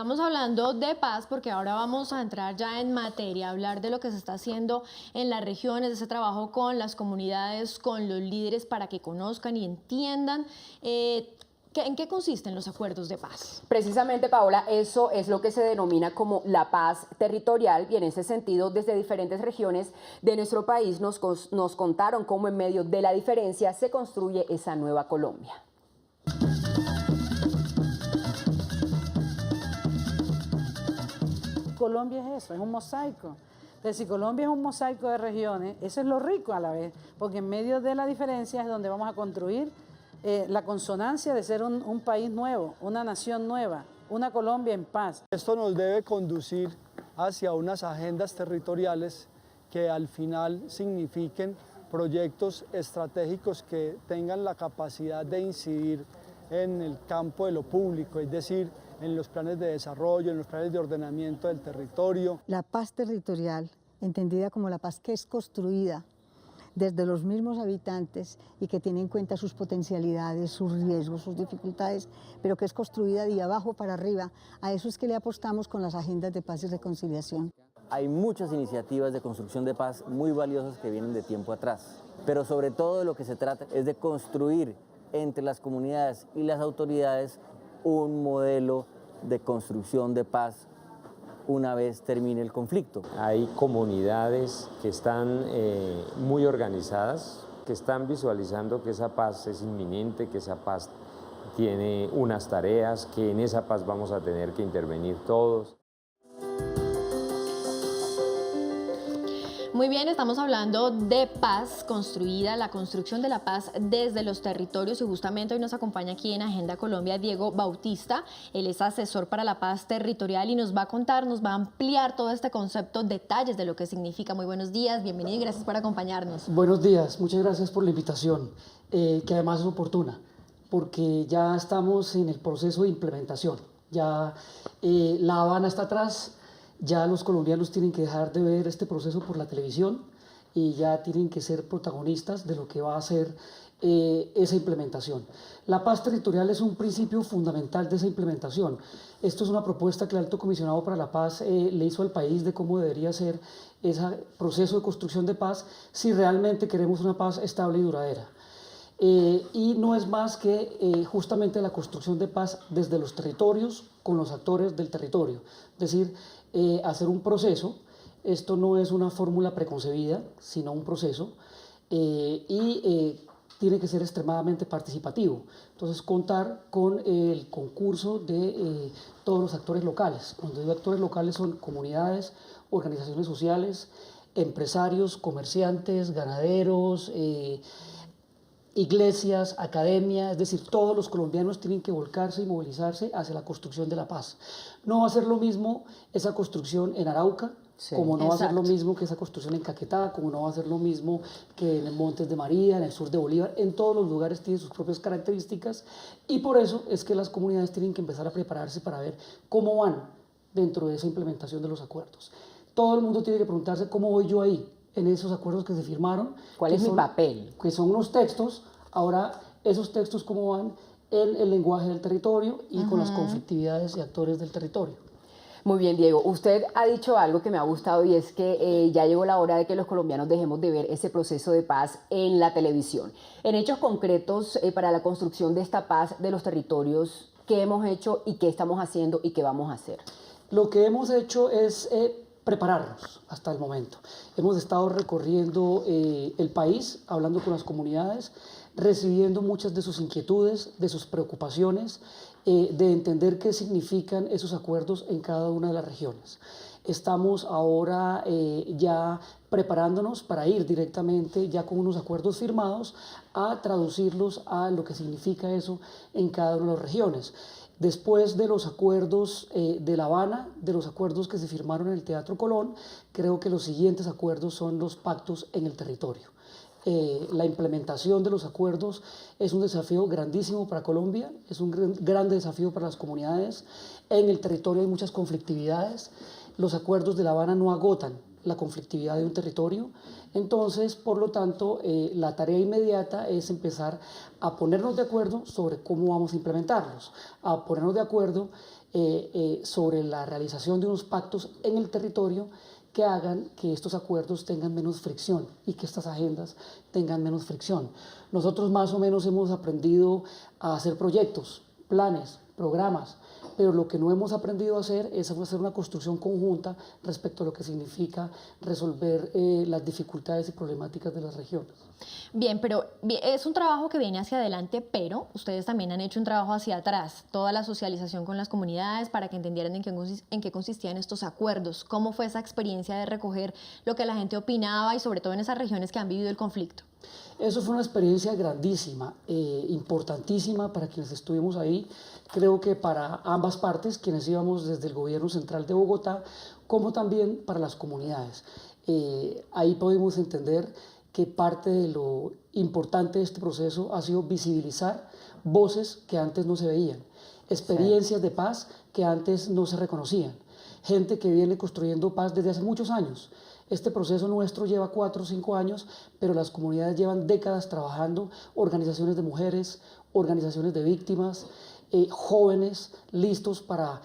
sigamos hablando de paz, porque ahora vamos a entrar ya en materia, hablar de lo que se está haciendo en las regiones, de ese trabajo con las comunidades, con los líderes, para que conozcan y entiendan ¿en qué consisten los acuerdos de paz? Precisamente, Paola, eso es lo que se denomina como la paz territorial, y en ese sentido, desde diferentes regiones de nuestro país nos contaron cómo en medio de la diferencia se construye esa nueva Colombia. Colombia es eso, es un mosaico. Entonces, si Colombia es un mosaico de regiones, eso es lo rico a la vez, porque en medio de la diferencia es donde vamos a construir la consonancia de ser un país nuevo, una nación nueva, una Colombia en paz. Esto nos debe conducir hacia unas agendas territoriales que al final signifiquen proyectos estratégicos que tengan la capacidad de incidir en el campo de lo público, es decir, en los planes de desarrollo, en los planes de ordenamiento del territorio. La paz territorial, entendida como la paz que es construida desde los mismos habitantes y que tiene en cuenta sus potencialidades, sus riesgos, sus dificultades, pero que es construida de abajo para arriba. A eso es que le apostamos con las agendas de paz y reconciliación. Hay muchas iniciativas de construcción de paz muy valiosas que vienen de tiempo atrás, pero sobre todo de lo que se trata es de construir entre las comunidades y las autoridades un modelo de construcción de paz una vez termine el conflicto. Hay comunidades que están muy organizadas, que están visualizando que esa paz es inminente, que esa paz tiene unas tareas, que en esa paz vamos a tener que intervenir todos. Muy bien, estamos hablando de paz construida, la construcción de la paz desde los territorios, y justamente hoy nos acompaña aquí en Agenda Colombia Diego Bautista. Él es asesor para la paz territorial y nos va a contar, nos va a ampliar todo este concepto, detalles de lo que significa. Muy buenos días, bienvenido y gracias por acompañarnos. Buenos días, muchas gracias por la invitación, que además es oportuna, porque ya estamos en el proceso de implementación. Ya La Habana está atrás. Ya los colombianos tienen que dejar de ver este proceso por la televisión y ya tienen que ser protagonistas de lo que va a ser esa implementación. La paz territorial es un principio fundamental de esa implementación. Esto es una propuesta que el Alto Comisionado para la Paz le hizo al país de cómo debería ser ese proceso de construcción de paz si realmente queremos una paz estable y duradera. Y no es más que justamente la construcción de paz desde los territorios con los actores del territorio. Es decir, hacer un proceso, esto no es una fórmula preconcebida, sino un proceso, tiene que ser extremadamente participativo. Entonces, contar con el concurso de todos los actores locales. Cuando digo actores locales son comunidades, organizaciones sociales, empresarios, comerciantes, ganaderos, iglesias, academia, es decir, todos los colombianos tienen que volcarse y movilizarse hacia la construcción de la paz. No va a ser lo mismo esa construcción en Arauca, sí, como no va a ser lo mismo que esa construcción en Caquetá, como no va a ser lo mismo que en el Montes de María, en el sur de Bolívar. En todos los lugares tiene sus propias características, y por eso es que las comunidades tienen que empezar a prepararse para ver cómo van dentro de esa implementación de los acuerdos. Todo el mundo tiene que preguntarse cómo voy yo ahí, en esos acuerdos que se firmaron. ¿Cuál es mi papel? Que son unos textos. Ahora, esos textos cómo van en el lenguaje del territorio y con las conflictividades y actores del territorio. Muy bien, Diego. Usted ha dicho algo que me ha gustado, y es que ya llegó la hora de que los colombianos dejemos de ver ese proceso de paz en la televisión. En hechos concretos, para la construcción de esta paz de los territorios, ¿qué hemos hecho y qué estamos haciendo y qué vamos a hacer? Lo que hemos hecho es prepararnos hasta el momento. Hemos estado recorriendo el país, hablando con las comunidades, recibiendo muchas de sus inquietudes, de sus preocupaciones, de entender qué significan esos acuerdos en cada una de las regiones. Estamos ahora ya preparándonos para ir directamente, ya con unos acuerdos firmados, a traducirlos a lo que significa eso en cada una de las regiones. Después de los acuerdos de La Habana, de los acuerdos que se firmaron en el Teatro Colón, creo que los siguientes acuerdos son los pactos en el territorio. La implementación de los acuerdos es un desafío grandísimo para Colombia, es un gran desafío para las comunidades. En el territorio hay muchas conflictividades. Los acuerdos de La Habana no agotan la conflictividad de un territorio. Entonces, por lo tanto, la tarea inmediata es empezar a ponernos de acuerdo sobre cómo vamos a implementarlos, a ponernos de acuerdo sobre la realización de unos pactos en el territorio que hagan que estos acuerdos tengan menos fricción y que estas agendas tengan menos fricción. Nosotros más o menos hemos aprendido a hacer proyectos, planes, programas, pero lo que no hemos aprendido a hacer es hacer una construcción conjunta respecto a lo que significa resolver las dificultades y problemáticas de las regiones. Bien, pero es un trabajo que viene hacia adelante, pero ustedes también han hecho un trabajo hacia atrás, toda la socialización con las comunidades para que entendieran en qué consistían estos acuerdos, cómo fue esa experiencia de recoger lo que la gente opinaba y sobre todo en esas regiones que han vivido el conflicto. Eso fue una experiencia grandísima, importantísima para quienes estuvimos ahí, creo que para ambas partes, quienes íbamos desde el gobierno central de Bogotá, como también para las comunidades. Ahí pudimos entender que parte de lo importante de este proceso ha sido visibilizar voces que antes no se veían, experiencias de paz que antes no se reconocían, gente que viene construyendo paz desde hace muchos años. Este proceso nuestro lleva 4 o 5 años, pero las comunidades llevan décadas trabajando, organizaciones de mujeres, organizaciones de víctimas, jóvenes listos para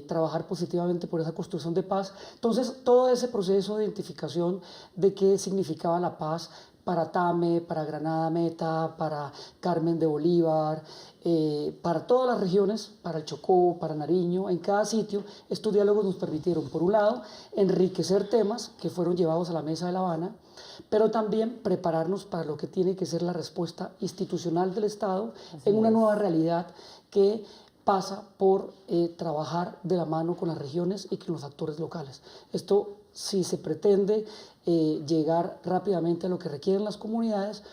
trabajar positivamente por esa construcción de paz. Entonces, todo ese proceso de identificación de qué significaba la paz para Tame, para Granada Meta, para Carmen de Bolívar, para todas las regiones, para el Chocó, para Nariño, en cada sitio, estos diálogos nos permitieron, por un lado, enriquecer temas que fueron llevados a la mesa de La Habana, pero también prepararnos para lo que tiene que ser la respuesta institucional del Estado en una nueva realidad que pasa por trabajar de la mano con las regiones y con los actores locales. Esto, si se pretende llegar rápidamente a lo que requieren las comunidades,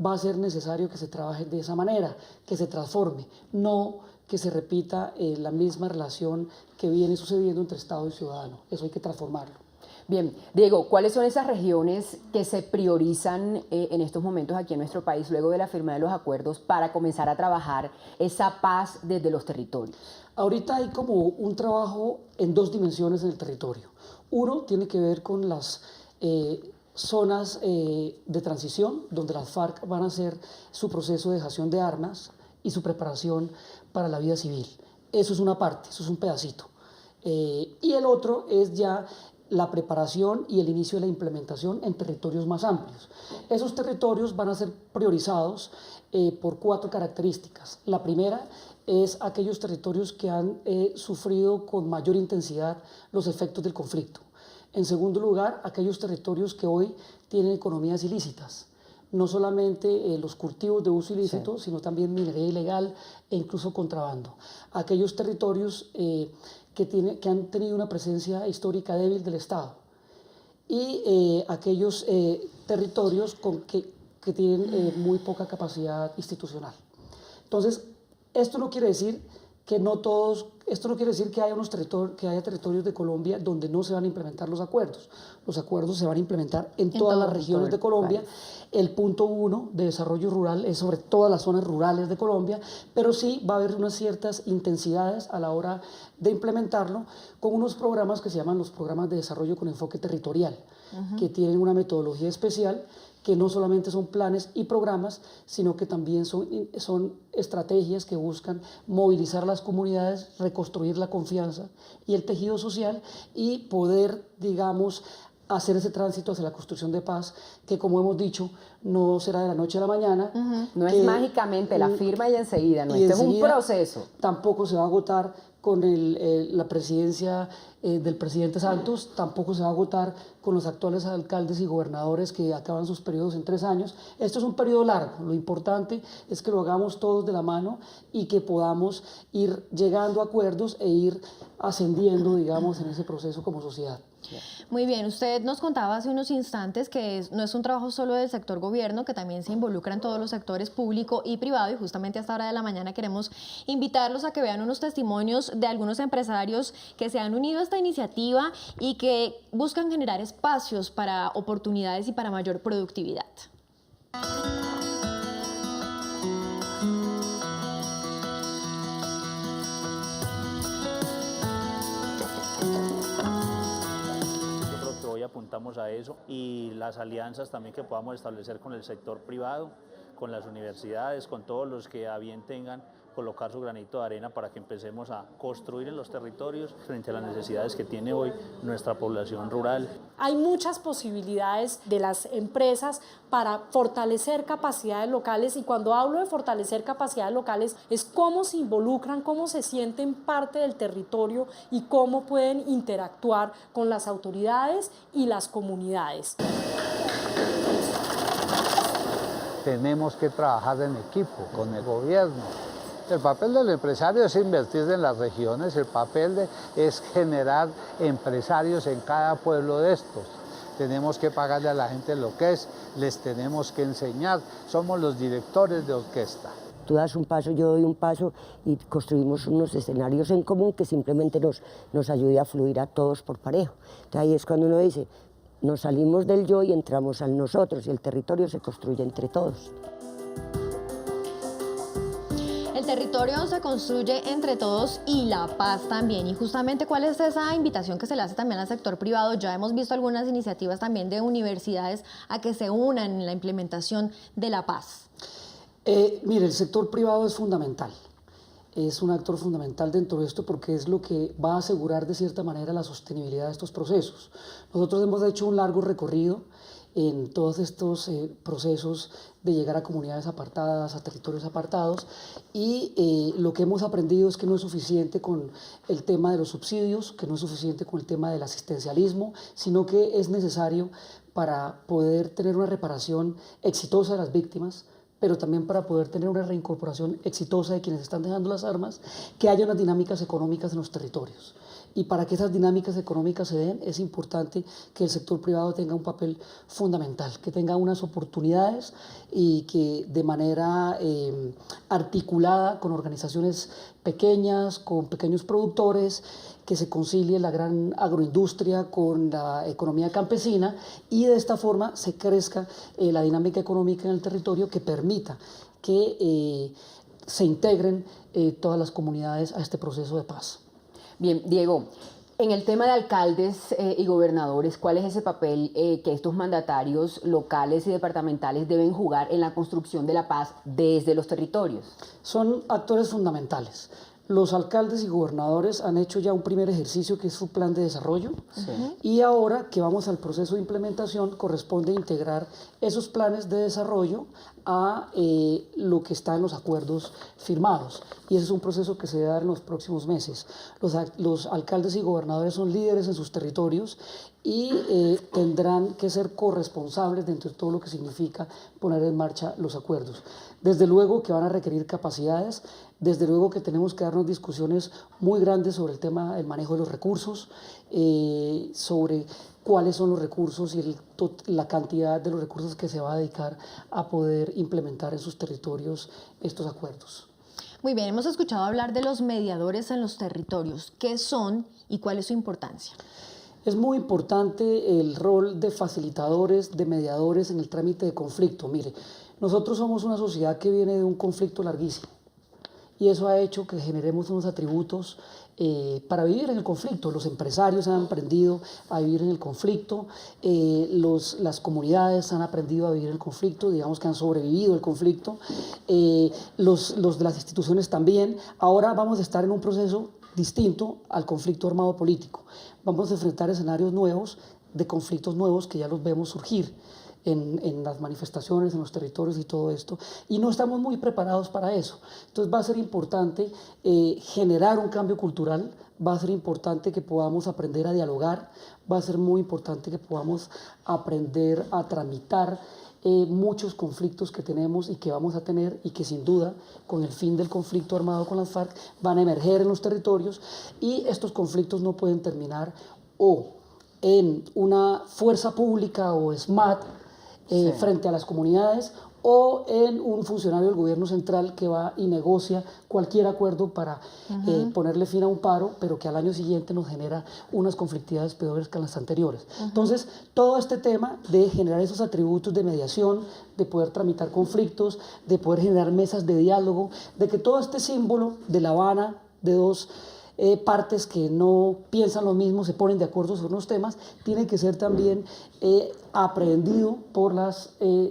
va a ser necesario que se trabaje de esa manera, que se transforme, no que se repita la misma relación que viene sucediendo entre Estado y ciudadano. Eso hay que transformarlo. Bien, Diego, ¿cuáles son esas regiones que se priorizan en estos momentos aquí en nuestro país luego de la firma de los acuerdos para comenzar a trabajar esa paz desde los territorios? Ahorita hay como un trabajo en 2 dimensiones en el territorio. Uno tiene que ver con las zonas de transición, donde las FARC van a hacer su proceso de dejación de armas y su preparación para la vida civil. Eso es una parte, eso es un pedacito. Y el otro es ya la preparación y el inicio de la implementación en territorios más amplios. Esos territorios van a ser priorizados por 4 características. La primera es aquellos territorios que han sufrido con mayor intensidad los efectos del conflicto. En segundo lugar, aquellos territorios que hoy tienen economías ilícitas, no solamente los cultivos de uso ilícito, sino también minería ilegal e incluso contrabando. Aquellos territorios que han tenido una presencia histórica débil del Estado y aquellos territorios que tienen muy poca capacidad institucional. Entonces, esto no quiere decir que no todos, esto no quiere decir que haya territorios de Colombia donde no se van a implementar los acuerdos. Los acuerdos se van a implementar en todas las regiones de Colombia. El punto 1 de desarrollo rural es sobre todas las zonas rurales de Colombia, pero sí va a haber unas ciertas intensidades a la hora de implementarlo con unos programas que se llaman los programas de desarrollo con enfoque territorial, que tienen una metodología especial, que no solamente son planes y programas, sino que también son estrategias que buscan movilizar a las comunidades, reconstruir la confianza y el tejido social y poder, digamos, hacer ese tránsito hacia la construcción de paz, que como hemos dicho, no será de la noche a la mañana. No es mágicamente la firma y enseguida, no, esto es un proceso. Tampoco se va a agotar con la presidencia del presidente Santos, tampoco se va a agotar con los actuales alcaldes y gobernadores que acaban sus periodos en 3 años. Esto es un periodo largo, lo importante es que lo hagamos todos de la mano y que podamos ir llegando a acuerdos e ir ascendiendo, digamos, en ese proceso como sociedad. Muy bien, usted nos contaba hace unos instantes que no es un trabajo solo del sector gobierno, que también se involucran todos los sectores público y privado, y justamente a esta hora de la mañana queremos invitarlos a que vean unos testimonios de algunos empresarios que se han unido a esta iniciativa y que buscan generar espacios para oportunidades y para mayor productividad. apuntamos a eso, y las alianzas también que podamos establecer con el sector privado, con las universidades, con todos los que a bien tengan colocar su granito de arena para que empecemos a construir en los territorios frente a las necesidades que tiene hoy nuestra población rural. Hay muchas posibilidades de las empresas para fortalecer capacidades locales, y cuando hablo de fortalecer capacidades locales es cómo se involucran, cómo se sienten parte del territorio y cómo pueden interactuar con las autoridades y las comunidades. Tenemos que trabajar en equipo con el gobierno. El papel del empresario es invertir en las regiones, el papel es generar empresarios en cada pueblo de estos. Tenemos que pagarle a la gente lo que es, les tenemos que enseñar, somos los directores de orquesta. Tú das un paso, yo doy un paso y construimos unos escenarios en común que simplemente nos ayude a fluir a todos por parejo. Entonces ahí es cuando uno dice, nos salimos del yo y entramos al nosotros, y el territorio se construye entre todos. El territorio se construye entre todos y la paz también. Y justamente, ¿cuál es esa invitación que se le hace también al sector privado? Ya hemos visto algunas iniciativas también de universidades a que se unan en la implementación de la paz. Mire, el sector privado es fundamental. Es un actor fundamental dentro de esto porque es lo que va a asegurar de cierta manera la sostenibilidad de estos procesos. Nosotros hemos hecho un largo recorrido en todos estos procesos de llegar a comunidades apartadas, a territorios apartados, y lo que hemos aprendido es que no es suficiente con el tema de los subsidios, que no es suficiente con el tema del asistencialismo, sino que es necesario para poder tener una reparación exitosa de las víctimas, pero también para poder tener una reincorporación exitosa de quienes están dejando las armas, que haya unas dinámicas económicas en los territorios. Y para que esas dinámicas económicas se den, es importante que el sector privado tenga un papel fundamental, que tenga unas oportunidades y que de manera articulada con organizaciones pequeñas, con pequeños productores, que se concilie la gran agroindustria con la economía campesina, y de esta forma se crezca la dinámica económica en el territorio que permita que se integren todas las comunidades a este proceso de paz. Bien, Diego, en el tema de alcaldes y gobernadores, ¿cuál es ese papel que estos mandatarios locales y departamentales deben jugar en la construcción de la paz desde los territorios? Son actores fundamentales. Los alcaldes y gobernadores han hecho ya un primer ejercicio, que es su plan de desarrollo, y ahora que vamos al proceso de implementación corresponde integrar esos planes de desarrollo a lo que está en los acuerdos firmados, y ese es un proceso que se debe dar en los próximos meses. Los alcaldes y gobernadores son líderes en sus territorios y tendrán que ser corresponsables dentro de todo lo que significa poner en marcha los acuerdos. Desde luego que van a requerir capacidades, desde luego que tenemos que darnos discusiones muy grandes sobre el tema del manejo de los recursos, sobre cuáles son los recursos y la cantidad de los recursos que se va a dedicar a poder implementar en sus territorios estos acuerdos. Muy bien, hemos escuchado hablar de los mediadores en los territorios. ¿Qué son y cuál es su importancia? Es muy importante el rol de facilitadores, de mediadores en el trámite de conflicto. Mire, nosotros somos una sociedad que viene de un conflicto larguísimo, y eso ha hecho que generemos unos atributos para vivir en el conflicto. Los empresarios han aprendido a vivir en el conflicto, las comunidades han aprendido a vivir en el conflicto, digamos que han sobrevivido el conflicto, los de las instituciones también. Ahora vamos a estar en un proceso distinto al conflicto armado político. Vamos a enfrentar escenarios nuevos, de conflictos nuevos que ya los vemos surgir en las manifestaciones, en los territorios y todo esto, y no estamos muy preparados para eso. Entonces va a ser importante generar un cambio cultural, va a ser importante que podamos aprender a dialogar, va a ser muy importante que podamos aprender a tramitar muchos conflictos que tenemos y que vamos a tener, y que sin duda con el fin del conflicto armado con las FARC van a emerger en los territorios, y estos conflictos no pueden terminar o en una fuerza pública o SMAT frente a las comunidades, o en un funcionario del gobierno central que va y negocia cualquier acuerdo para ponerle fin a un paro, pero que al año siguiente nos genera unas conflictividades peores que las anteriores. Entonces, todo este tema de generar esos atributos de mediación, de poder tramitar conflictos, de poder generar mesas de diálogo, de que todo este símbolo de La Habana, de dos partes que no piensan lo mismo, se ponen de acuerdo sobre unos temas, tiene que ser también aprehendido por los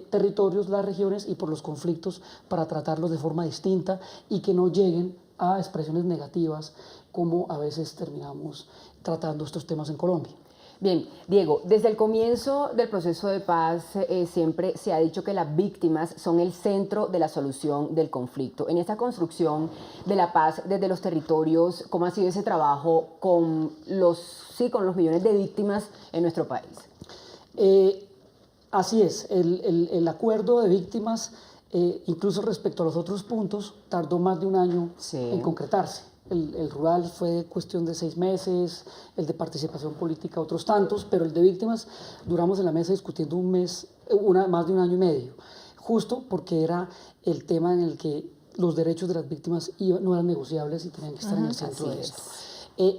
territorios, las regiones y por los conflictos para tratarlos de forma distinta y que no lleguen a expresiones negativas como a veces terminamos tratando estos temas en Colombia. Bien, Diego, desde el comienzo del proceso de paz siempre se ha dicho que las víctimas son el centro de la solución del conflicto. En esta construcción de la paz desde los territorios, ¿cómo ha sido ese trabajo con los millones de víctimas en nuestro país? Así es, el acuerdo de víctimas, incluso respecto a los otros puntos, tardó más de un año en concretarse. El rural fue cuestión de 6 meses, el de participación política otros tantos, pero el de víctimas duramos en la mesa discutiendo más de un año y medio, justo porque era el tema en el que los derechos de las víctimas no eran negociables y tenían que estar en el centro de esto.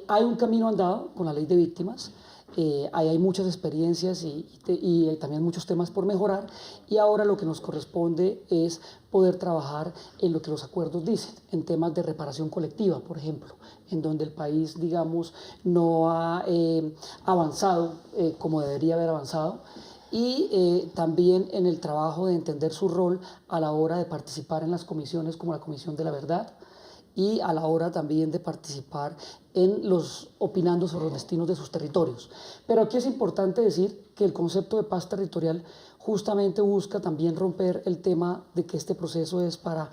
Hay un camino andado con la ley de víctimas. Ahí hay muchas experiencias y también muchos temas por mejorar, y ahora lo que nos corresponde es poder trabajar en lo que los acuerdos dicen, en temas de reparación colectiva, por ejemplo, en donde el país, digamos, no ha avanzado como debería haber avanzado, y también en el trabajo de entender su rol a la hora de participar en las comisiones como la Comisión de la Verdad, y a la hora también de participar opinando sobre los destinos de sus territorios. Pero aquí es importante decir que el concepto de paz territorial justamente busca también romper el tema de que este proceso es para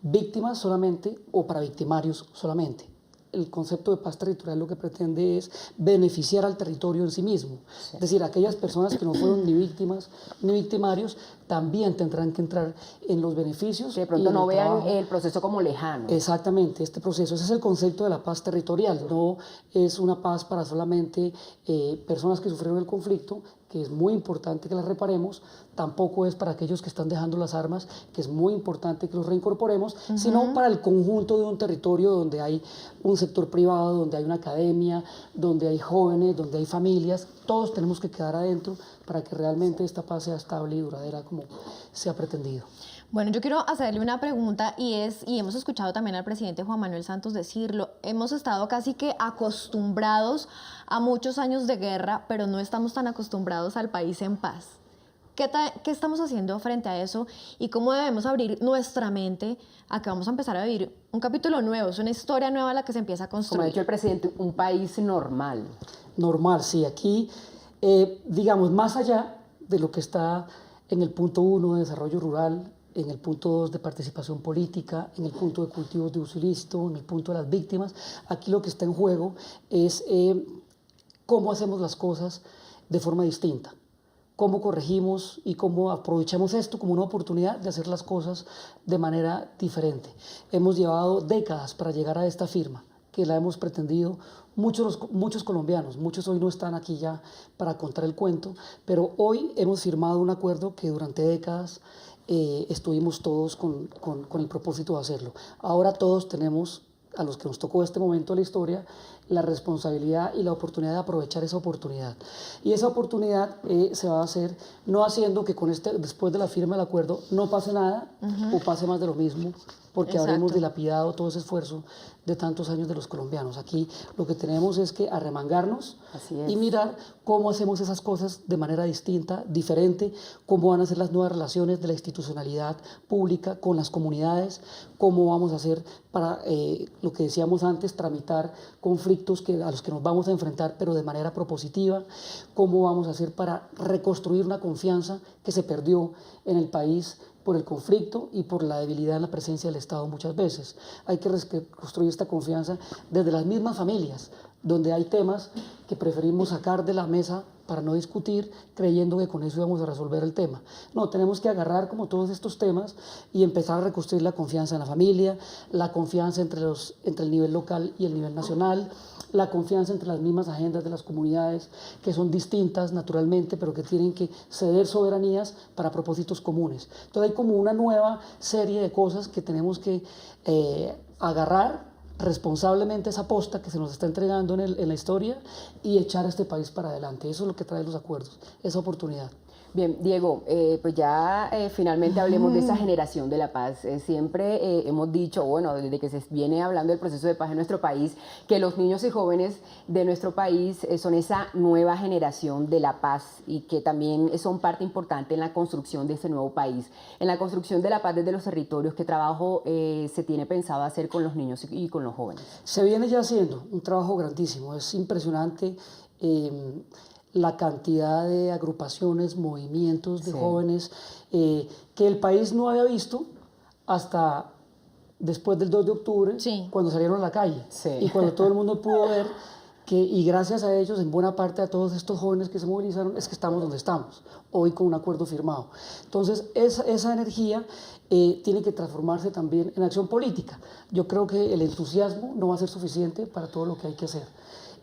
víctimas solamente o para victimarios solamente. El concepto de paz territorial lo que pretende es beneficiar al territorio en sí mismo. Es decir, aquellas personas que no fueron ni víctimas ni victimarios también tendrán que entrar en los beneficios. Que de pronto no vean el proceso como lejano. Exactamente, este proceso, ese es el concepto de la paz territorial, no es una paz para solamente personas que sufrieron el conflicto, que es muy importante que las reparemos, tampoco es para aquellos que están dejando las armas, que es muy importante que los reincorporemos, sino para el conjunto de un territorio donde hay un sector privado, donde hay una academia, donde hay jóvenes, donde hay familias, todos tenemos que quedar adentro para que realmente esta paz sea estable y duradera como se ha pretendido. Bueno, yo quiero hacerle una pregunta y hemos escuchado también al presidente Juan Manuel Santos decirlo, hemos estado casi que acostumbrados a muchos años de guerra, pero no estamos tan acostumbrados al país en paz. ¿Qué estamos haciendo frente a eso y cómo debemos abrir nuestra mente a que vamos a empezar a vivir un capítulo nuevo, es una historia nueva la que se empieza a construir? Como ha dicho el presidente, un país normal. Normal, sí. Aquí, digamos, más allá de lo que está en el punto 1 de desarrollo rural, en el punto 2 de participación política, en el punto de cultivos de uso ilícito, en el punto de las víctimas, aquí lo que está en juego es cómo hacemos las cosas de forma distinta, cómo corregimos y cómo aprovechamos esto como una oportunidad de hacer las cosas de manera diferente. Hemos llevado décadas para llegar a esta firma, que la hemos pretendido muchos colombianos, muchos hoy no están aquí ya para contar el cuento, pero hoy hemos firmado un acuerdo que durante décadas estuvimos todos con el propósito de hacerlo. Ahora todos tenemos, a los que nos tocó este momento de la historia, la responsabilidad y la oportunidad de aprovechar esa oportunidad. Y esa oportunidad se va a hacer no haciendo que después de la firma del acuerdo no pase nada o pase más de lo mismo, porque habremos dilapidado todo ese esfuerzo de tantos años de los colombianos. Aquí lo que tenemos es que arremangarnos y mirar cómo hacemos esas cosas de manera distinta, diferente, cómo van a ser las nuevas relaciones de la institucionalidad pública con las comunidades, cómo vamos a hacer para, lo que decíamos antes, tramitar conflictos a los que nos vamos a enfrentar, pero de manera propositiva, cómo vamos a hacer para reconstruir una confianza que se perdió en el país por el conflicto y por la debilidad en la presencia del Estado muchas veces. Hay que construir esta confianza desde las mismas familias, donde hay temas que preferimos sacar de la mesa para no discutir, creyendo que con eso íbamos a resolver el tema. No, tenemos que agarrar como todos estos temas y empezar a reconstruir la confianza en la familia, la confianza entre el nivel local y el nivel nacional, la confianza entre las mismas agendas de las comunidades, que son distintas naturalmente, pero que tienen que ceder soberanías para propósitos comunes. Entonces hay como una nueva serie de cosas que tenemos que agarrar responsablemente esa posta que se nos está entregando en la historia y echar a este país para adelante. Eso es lo que trae los acuerdos, esa oportunidad. Bien, Diego, pues ya finalmente hablemos de esa generación de la paz. Siempre hemos dicho, bueno, desde que se viene hablando del proceso de paz en nuestro país, que los niños y jóvenes de nuestro país son esa nueva generación de la paz y que también son parte importante en la construcción de ese nuevo país. En la construcción de la paz desde los territorios, ¿qué trabajo se tiene pensado hacer con los niños y con los jóvenes? Se viene ya haciendo un trabajo grandísimo, es impresionante la cantidad de agrupaciones, movimientos de jóvenes que el país no había visto hasta después del 2 de octubre, cuando salieron a la calle y cuando todo el mundo pudo ver que, y gracias a ellos, en buena parte a todos estos jóvenes que se movilizaron, es que estamos donde estamos, hoy con un acuerdo firmado. Entonces, esa energía tiene que transformarse también en acción política. Yo creo que el entusiasmo no va a ser suficiente para todo lo que hay que hacer.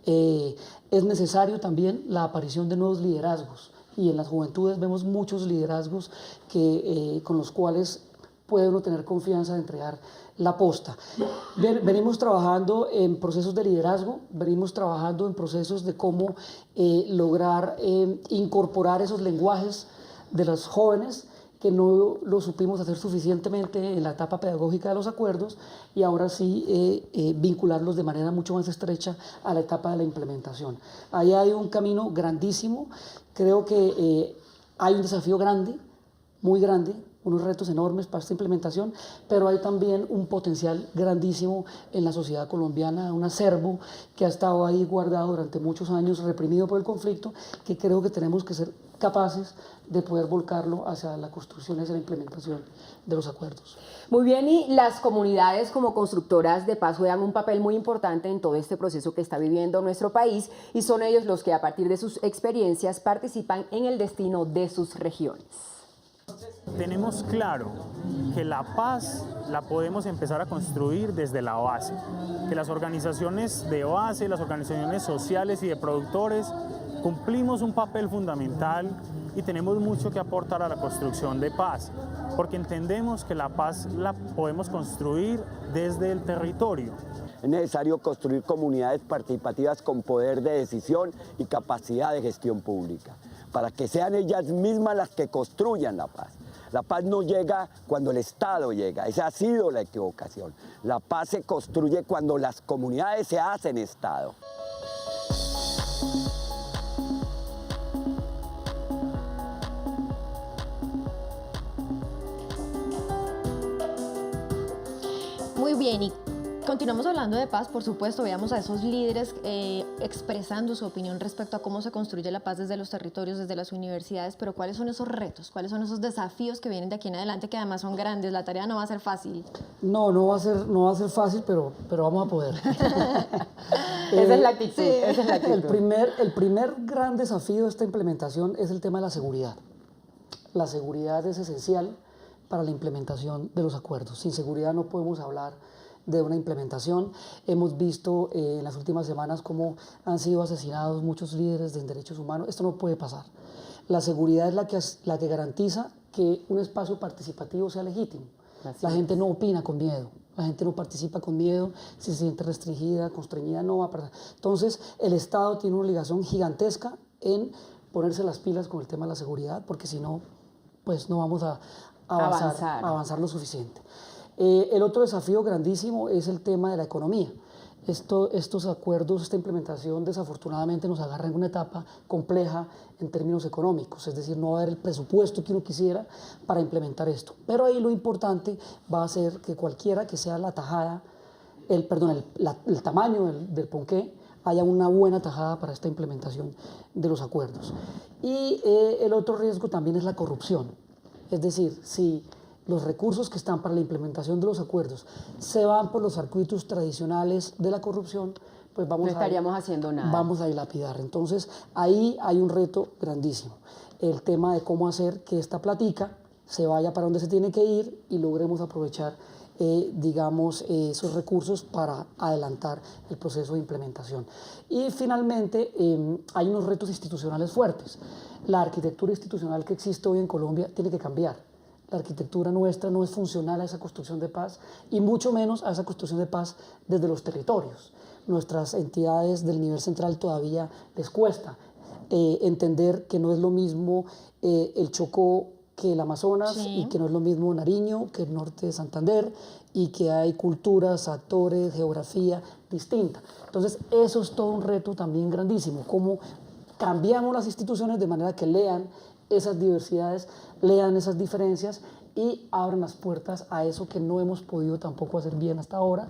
Es necesario también la aparición de nuevos liderazgos y en las juventudes vemos muchos liderazgos con los cuales puede uno tener confianza de entregar la posta. Venimos trabajando en procesos de liderazgo, venimos trabajando en procesos de cómo lograr incorporar esos lenguajes de los jóvenes que no lo supimos hacer suficientemente en la etapa pedagógica de los acuerdos y ahora sí vincularlos de manera mucho más estrecha a la etapa de la implementación. Ahí hay un camino grandísimo, creo que hay un desafío grande, muy grande, unos retos enormes para esta implementación, pero hay también un potencial grandísimo en la sociedad colombiana, un acervo que ha estado ahí guardado durante muchos años, reprimido por el conflicto, que creo que tenemos que ser capaces de poder volcarlo hacia la construcción y hacia la implementación de los acuerdos. Muy bien, y las comunidades como constructoras de paz juegan un papel muy importante en todo este proceso que está viviendo nuestro país y son ellos los que a partir de sus experiencias participan en el destino de sus regiones. Tenemos claro que la paz la podemos empezar a construir desde la base, que las organizaciones de base, las organizaciones sociales y de productores cumplimos un papel fundamental y tenemos mucho que aportar a la construcción de paz, porque entendemos que la paz la podemos construir desde el territorio. Es necesario construir comunidades participativas con poder de decisión y capacidad de gestión pública, para que sean ellas mismas las que construyan la paz. La paz no llega cuando el Estado llega, esa ha sido la equivocación. La paz se construye cuando las comunidades se hacen Estado. Muy bien, y continuamos hablando de paz, por supuesto, veamos a esos líderes expresando su opinión respecto a cómo se construye la paz desde los territorios, desde las universidades, pero ¿cuáles son esos retos? ¿Cuáles son esos desafíos que vienen de aquí en adelante, que además son grandes? La tarea no va a ser fácil. No va a ser fácil, pero vamos a poder. Esa es la actitud, sí. Esa es la actitud. El primer gran desafío de esta implementación es el tema de la seguridad. La seguridad es esencial para la implementación de los acuerdos. Sin seguridad no podemos hablar de una implementación. Hemos visto en las últimas semanas cómo han sido asesinados muchos líderes de derechos humanos. Esto no puede pasar. La seguridad es la que garantiza que un espacio participativo sea legítimo. La gente no opina con miedo, la gente no participa con miedo, si se siente restringida, constreñida, no va a pasar. Entonces, el Estado tiene una obligación gigantesca en ponerse las pilas con el tema de la seguridad, porque si no, pues no vamos a avanzar lo suficiente. El otro desafío grandísimo es el tema de la economía. Estos acuerdos, esta implementación desafortunadamente nos agarra en una etapa compleja en términos económicos, es decir, no va a haber el presupuesto que uno quisiera para implementar esto. Pero ahí lo importante va a ser que cualquiera que sea la tajada, el tamaño del ponqué, haya una buena tajada para esta implementación de los acuerdos. Y el otro riesgo también es la corrupción, es decir, si los recursos que están para la implementación de los acuerdos se van por los circuitos tradicionales de la corrupción, pues no estaríamos haciendo nada. Vamos a dilapidar. Entonces, ahí hay un reto grandísimo. El tema de cómo hacer que esta platica se vaya para donde se tiene que ir y logremos aprovechar, digamos, esos recursos para adelantar el proceso de implementación. Y finalmente, hay unos retos institucionales fuertes. La arquitectura institucional que existe hoy en Colombia tiene que cambiar. La arquitectura nuestra no es funcional a esa construcción de paz y mucho menos a esa construcción de paz desde los territorios. Nuestras entidades del nivel central todavía les cuesta. entender que no es lo mismo el Chocó que el Amazonas, y que no es lo mismo Nariño que el norte de Santander, y que hay culturas, actores, geografía distinta. Entonces eso es todo un reto también grandísimo, cómo cambiamos las instituciones de manera que lean esas diversidades, lean esas diferencias y abran las puertas a eso que no hemos podido tampoco hacer bien hasta ahora,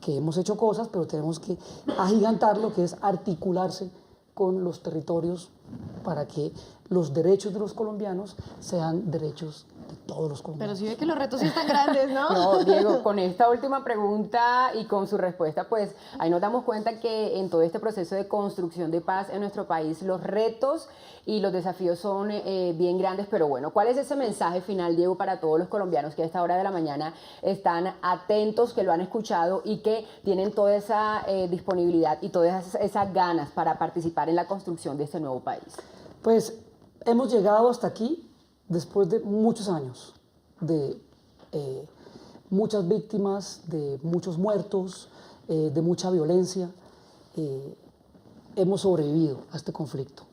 que hemos hecho cosas, pero tenemos que agigantarlo, que es articularse con los territorios para que los derechos de los colombianos sean derechos de todos los colombianos. Pero sí ve que los retos sí están grandes, ¿no? No, Diego, con esta última pregunta y con su respuesta, pues ahí nos damos cuenta que en todo este proceso de construcción de paz en nuestro país, los retos y los desafíos son bien grandes, pero bueno, ¿cuál es ese mensaje final, Diego, para todos los colombianos que a esta hora de la mañana están atentos, que lo han escuchado y que tienen toda esa disponibilidad y todas esas ganas para participar en la construcción de este nuevo país? Pues hemos llegado hasta aquí después de muchos años, de muchas víctimas, de muchos muertos, de mucha violencia. Hemos sobrevivido a este conflicto.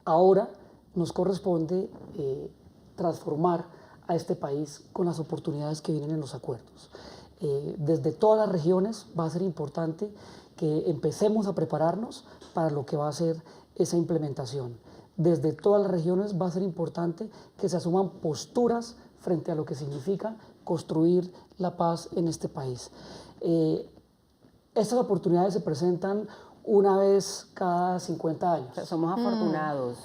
Ahora nos corresponde transformar a este país con las oportunidades que vienen en los acuerdos. Desde todas las regiones va a ser importante que empecemos a prepararnos para lo que va a ser esa implementación. Desde todas las regiones va a ser importante que se asuman posturas frente a lo que significa construir la paz en este país. Estas oportunidades se presentan una vez cada 50 años. O sea, somos afortunados.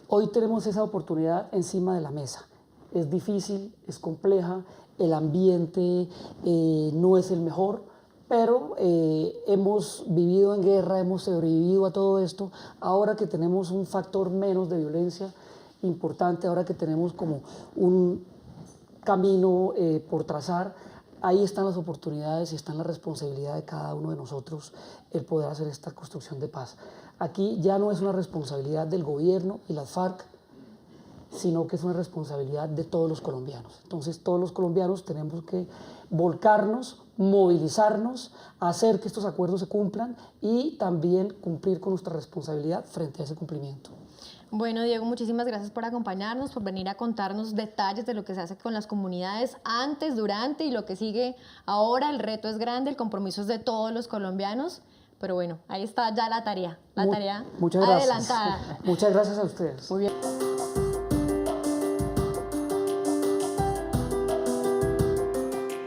Hoy tenemos esa oportunidad encima de la mesa. Es difícil, es compleja, el ambiente no es el mejor, pero hemos vivido en guerra, hemos sobrevivido a todo esto. Ahora que tenemos un factor menos de violencia importante, ahora que tenemos como un camino por trazar, ahí están las oportunidades y está en la responsabilidad de cada uno de nosotros el poder hacer esta construcción de paz. Aquí ya no es una responsabilidad del gobierno y las FARC, sino que es una responsabilidad de todos los colombianos. Entonces todos los colombianos tenemos que volcarnos, movilizarnos, hacer que estos acuerdos se cumplan y también cumplir con nuestra responsabilidad frente a ese cumplimiento. Bueno, Diego, muchísimas gracias por acompañarnos, por venir a contarnos detalles de lo que se hace con las comunidades antes, durante y lo que sigue ahora. El reto es grande, el compromiso es de todos los colombianos, pero bueno, ahí está ya la tarea Muchas gracias. adelantada. Muchas gracias a ustedes. Muy bien.